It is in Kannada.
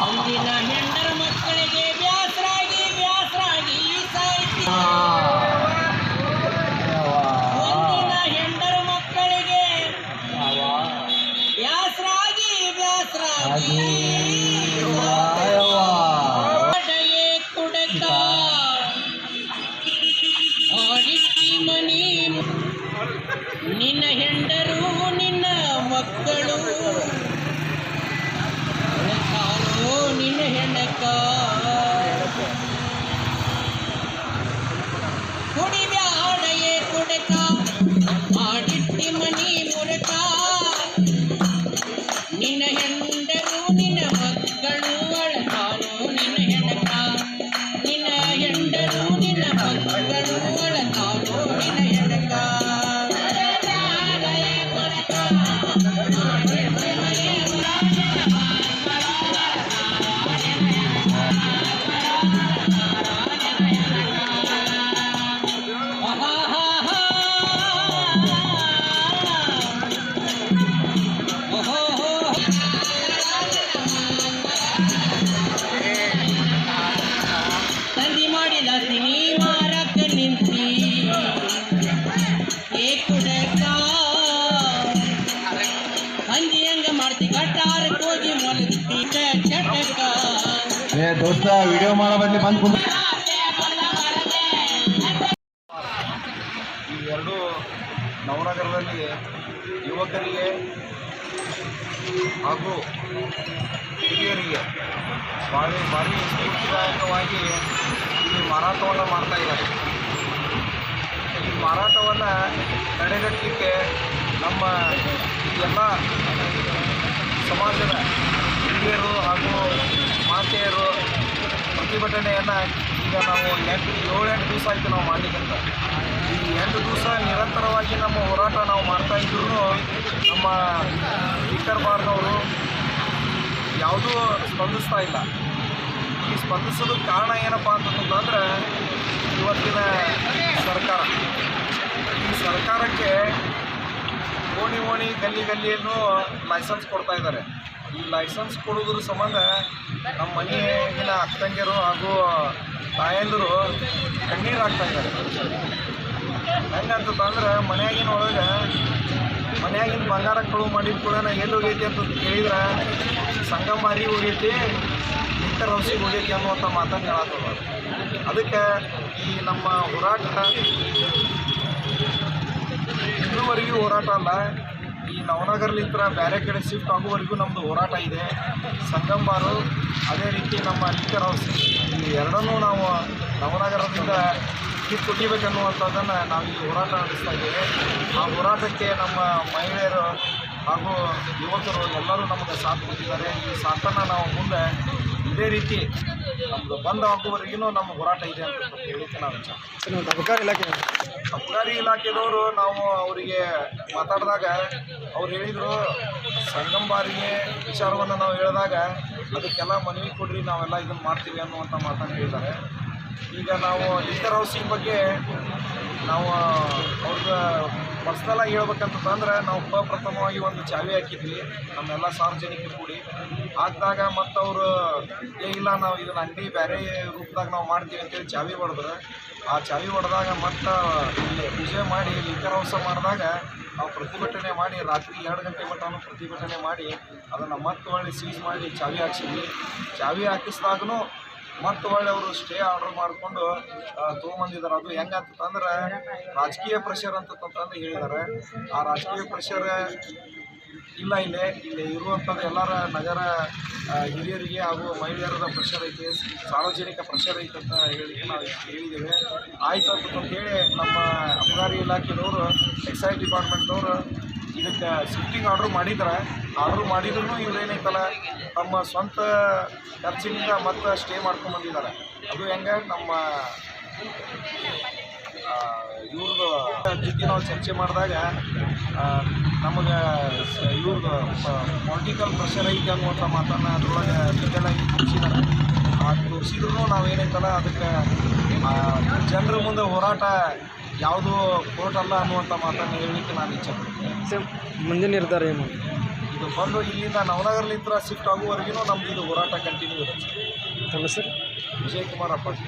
ಮುಂದಿನ ಹೆಂಡರ ಮಕ್ಕಳಿಗೆ ಬ್ಯಾಸರಾಗಿ ಸಾಯ್ತಿ. ಮುಂದಿನ ಹೆಂಡರ ಮಕ್ಕಳಿಗೆ ಬ್ಯಾಸರಾಗಿ ಕುಡಕ ಆಡಿಟ್ಟಿ ಮನಿ ನಿನ್ನ ಹೆಂಡರು ನಿನ್ನ ಮಕ್ಕಳು ನಿನ್ನ ಹೆಂಡಕ ಕುಡಿಬ್ಯಾಡಯೇ ಕುಡಕ ಆಡಿಟ್ಟಿ ಮನಿ ಮುರಕ ನಿನ್ನ ಹೆಂಡರು ನಿನ್ನ ಮಕ್ಕಳು ಅಳತಾಳು ನಿನ್ನ ಹೆಂಡಕ ನಿನ್ನ ಹೆಂಡರು ನಿನ್ನ ಮಕ್ಕಳು ಅಳತಾಳು ನಿನ್ನ ಹೆಂಡಕ ಸಿನಿ ಮಾರಕ ನಿಂತಿ ಏ ಕುಡಕ ಹಂದಿ ಹಂಗ ಮಾಡ್ತಿ ಕಟ್ಟಾರಕ್ಕೆ ಹೋಗಿ ಮೊಲಗ್ತಿ ಚಟಕ ಏ ದೋಸ್ತ ವಿಡಿಯೋ ಮಾಡಬಲ್ಲಿ ಬಂದು ಈ ಎರಡು ನವನಗರದಲ್ಲಿ ಯುವಕರಿಗೆ ಹಾಗೂ ಹಿರಿಯರಿಗೆ ಭಾರಿ ಸ್ಫೂರ್ತಿದಾಯಕವಾಗಿ ಈ ಮಾರಾಟವನ್ನು ಮಾಡ್ತಾ ಇದ್ದಾರೆ. ಈ ಮಾರಾಟವನ್ನು ತಡೆಗಟ್ಟಲಿಕ್ಕೆ ನಮ್ಮ ಎಲ್ಲ ಸಮಾಜದ ಹಿರಿಯರು ಹಾಗೂ ಮಾತೆಯರು ಪ್ರತಿಭಟನೆಯನ್ನು ಈಗ ನಾವು 7-8 ದಿವಸ ಆಯಿತು ನಾವು ಮಾಡಲಿಕ್ಕಂತ. ಈ 8 ದಿವಸ ನಿರಂತರವಾಗಿ ನಮ್ಮ ಹೋರಾಟ ನಾವು ಮಾಡ್ತಾ ಇದ್ರೂ ನಮ್ಮ ಸ್ಪೀಕರ್ ಬಾರ್ನವರು ಯಾವುದೂ ಸ್ಪಂದಿಸ್ತಾ ಇಲ್ಲ. ಈ ಸ್ಪಂದಿಸೋದಕ್ಕೆ ಕಾರಣ ಏನಪ್ಪ ಅಂತಂದ್ರೆ ಇವತ್ತಿನ ಸರ್ಕಾರ, ಈ ಸರ್ಕಾರಕ್ಕೆ ಓಣಿ ಗಲ್ಲಿಯನ್ನು ಲೈಸೆನ್ಸ್ ಕೊಡ್ತಾ ಇದ್ದಾರೆ. ಈ ಲೈಸೆನ್ಸ್ ಕೊಡೋದ್ರ ಸಂಬಂಧ ನಮ್ಮ ಮನೆಗಿನ ಅಕ್ಕಂಗಿಯರು ಹಾಗೂ ತಾಯಂದಿರು ಕಣ್ಣೀರು ಹಾಕ್ತಾ ಇದ್ದಾರೆ. ಹೆಂಗಂತಂದ್ರೆ ಮನೆಯಾಗಿನ ಬಂಗಾರ ಕಳುವು ಮಾಡಿದ ಕೂಡ ಎಲ್ಲಿ ಹೋಗೈತಿ ಅಂತ ಕೇಳಿದ್ರೆ ಸಂಗಮಾರಿ ಹೋಗೈತಿ, ಲಿಕ್ಕರ್ ಹೌಸಿಗೆ ಹೋಗೈತಿ ಅನ್ನುವಂಥ ಮಾತನ್ನು ಹೇಳತ್ತದ. ಅದಕ್ಕೆ ಈ ನಮ್ಮ ಹೋರಾಟ ಇದುವರೆಗೂ ಹೋರಾಟ ಅಲ್ಲ, ಈ ನವನಗರಲಿಂದ ಬೇರೆ ಕಡೆ ಶಿಫ್ಟ್ ಆಗುವವರೆಗೂ ನಮ್ಮದು ಹೋರಾಟ ಇದೆ. ಸಂಗಂಬಾರು ಅದೇ ರೀತಿ ನಮ್ಮ ಲಿಕ್ಕರ್ ಹೌಸ್ ಈ ಎರಡನ್ನೂ ನಾವು ನವನಗರದಿಂದ ಕಿತ್ತೊಗಿಬೇಕನ್ನುವಂಥದ್ದನ್ನು ನಾವು ಈ ಹೋರಾಟ ನಡೆಸ್ತಾ ಇದ್ದೇವೆ. ಆ ಹೋರಾಟಕ್ಕೆ ನಮ್ಮ ಮಹಿಳೆಯರು ಹಾಗೂ ಯುವಕರು ಎಲ್ಲರೂ ನಮಗೆ ಸಾಥ್ ಕೊಟ್ಟಿದ್ದಾರೆ. ಈ ಸಾಥನ್ನು ನಾವು ಮುಂದೆ ಇದೇ ರೀತಿ ನಮ್ಮದು ಬಂದ್ ಆಗುವವರೆಗೂ ನಮ್ಮ ಹೋರಾಟ ಇದೆ ಅಂತ ಹೇಳಿಕ್ಕೆ ನಾವು ಅಬಕಾರಿ ಇಲಾಖೆದವರು ನಾವು ಅವರಿಗೆ ಮಾತಾಡಿದಾಗ ಅವ್ರು ಹೇಳಿದರು, ಸಂಗಂಬಾರಿಗೆ ವಿಚಾರವನ್ನು ನಾವು ಹೇಳಿದಾಗ ಅದಕ್ಕೆಲ್ಲ ಮನವಿ ಕೊಡ್ರಿ, ನಾವೆಲ್ಲ ಇದನ್ನು ಮಾಡ್ತೀವಿ ಅನ್ನುವಂಥ ಮಾತನ್ನು ಹೇಳಿದ್ದಾರೆ. ಈಗ ನಾವು ಲಿಕ್ಕರ್ ಹೌಸಿಂಗ್ ಬಗ್ಗೆ ನಾವು ಅವ್ರಿಗೆ ಪರ್ಸ್ನಲಾಗಿ ಹೇಳ್ಬೇಕಂತಂದ್ರೆ ನಾವು ಪ್ರಪ್ರಥಮವಾಗಿ ಒಂದು ಚಾವಿ ಹಾಕಿದ್ವಿ ನಮ್ಮೆಲ್ಲ ಸಾರ್ವಜನಿಕರು ಕೂಡಿ. ಹಾಕಿದಾಗ ಮತ್ತು ಅವರು ಇಲ್ಲ ನಾವು ಇದನ್ನು ಅಂಗಡಿ ಬೇರೆ ರೂಪದಾಗ ನಾವು ಮಾಡ್ತೀವಿ ಅಂತೇಳಿ ಚಾವಿ ಹೊಡೆದ್ರೆ, ಆ ಚಾವಿ ಹೊಡೆದಾಗ ಮತ್ತು ಇಲ್ಲಿ ಪೂಜೆ ಮಾಡಿ ಲಿಕ್ಕರ್ ಹೌಸ ಮಾಡಿದಾಗ ನಾವು ಪ್ರತಿಭಟನೆ ಮಾಡಿ ರಾತ್ರಿ 2 ಗಂಟೆ ಮಟ್ಟವನ್ನು ಪ್ರತಿಭಟನೆ ಮಾಡಿ ಅದನ್ನು ಮತ್ತೆ ಒಳ್ಳೆ ಸೀಸ್ ಮಾಡಿ ಚಾವಿ ಹಾಕ್ಸಿದ್ವಿ. ಚಾವಿ ಹಾಕಿಸಿದಾಗೂ ಮತ್ತು ಒಳ್ಳೆ ಅವರು ಸ್ಟೇ ಆರ್ಡರ್ ಮಾಡಿಕೊಂಡು ತೊಗೊಂಬಂದಿದ್ದಾರೆ. ಅದು ಹೆಂಗಂತಂದ್ರೆ ರಾಜಕೀಯ ಪ್ರೆಷರ್ ಅಂತಂತಂದು ಹೇಳಿದ್ದಾರೆ. ಆ ರಾಜಕೀಯ ಪ್ರೆಷರ್ ಇಲ್ಲ, ಇಲ್ಲಿ ಇರುವಂಥದ್ದು ಎಲ್ಲರ ನಗರ ಹಿರಿಯರಿಗೆ ಹಾಗೂ ಮಹಿಳೆಯರದ ಪ್ರೆಷರ್ ಐತೆ, ಸಾರ್ವಜನಿಕ ಪ್ರೆಷರ್ ಐತೆ ಅಂತ ಹೇಳಿಕ್ಕೆ ನಾವು ಹೇಳಿದ್ದೇವೆ. ಆಯಿತು ಅಂತಂತೇಳಿ ನಮ್ಮ ಅಬಕಾರಿ ಇಲಾಖೆದವರು ಎಕ್ಸೈಸ್ ಡಿಪಾರ್ಟ್ಮೆಂಟ್ದವರು ಇದಕ್ಕೆ ಶಿಫ್ಟಿಂಗ್ ಆರ್ಡ್ರ್ ಮಾಡಿದ್ರು ಇವ್ರೇನೈತಲ್ಲ ತಮ್ಮ ಸ್ವಂತ ಖರ್ಚಿನಿಂದ ಮತ್ತೆ ಸ್ಟೇ ಮಾಡ್ಕೊಂಡ್ಬಂದಿದ್ದಾರೆ. ಅದು ಹೆಂಗೆ ನಮ್ಮ ಇವ್ರದ್ದು ಜೊತೆ ನಾವು ಚರ್ಚೆ ಮಾಡಿದಾಗ ನಮಗೆ ಇವ್ರದ್ದು ಪೊಲಿಟಿಕಲ್ ಪ್ರೆಷರ್ ಐತೆ ಅನ್ನುವಂಥ ಮಾತನ್ನು ಅದರೊಳಗೆ ಡೀಟೇಲಾಗಿ ತೋರಿಸಿದ್ದಾರೆ. ತೋರಿಸಿದ್ರು ನಾವೇನೈತಲ್ಲ ಅದಕ್ಕೆ ಜನರ ಮುಂದೆ ಹೋರಾಟ ಯಾವುದು ಕೋರ್ಟ್ ಅಲ್ಲ ಅನ್ನುವಂಥ ಮಾತನ್ನು ಹೇಳಲಿಕ್ಕೆ ನಾನು ಇಚ್ಛೆ ಪಡ್ತೀನಿ. ಮುಂದಿನ ನಿರ್ಧಾರ ಏನು? ಈಗ ಇದು ಬಂದು ಇಲ್ಲಿಂದ ನವನಗರಲಿಂದ ಶಿಫ್ಟ್ ಆಗುವವರೆಗೂ ನಮ್ದು ಇದು ಹೋರಾಟ ಕಂಟಿನ್ಯೂ ಇರುತ್ತೆ. ತಮ್ಮ ಹೆಸರು? ವಿಜಯಕುಮಾರ್ ಅಪ್ಪಾಜಿ.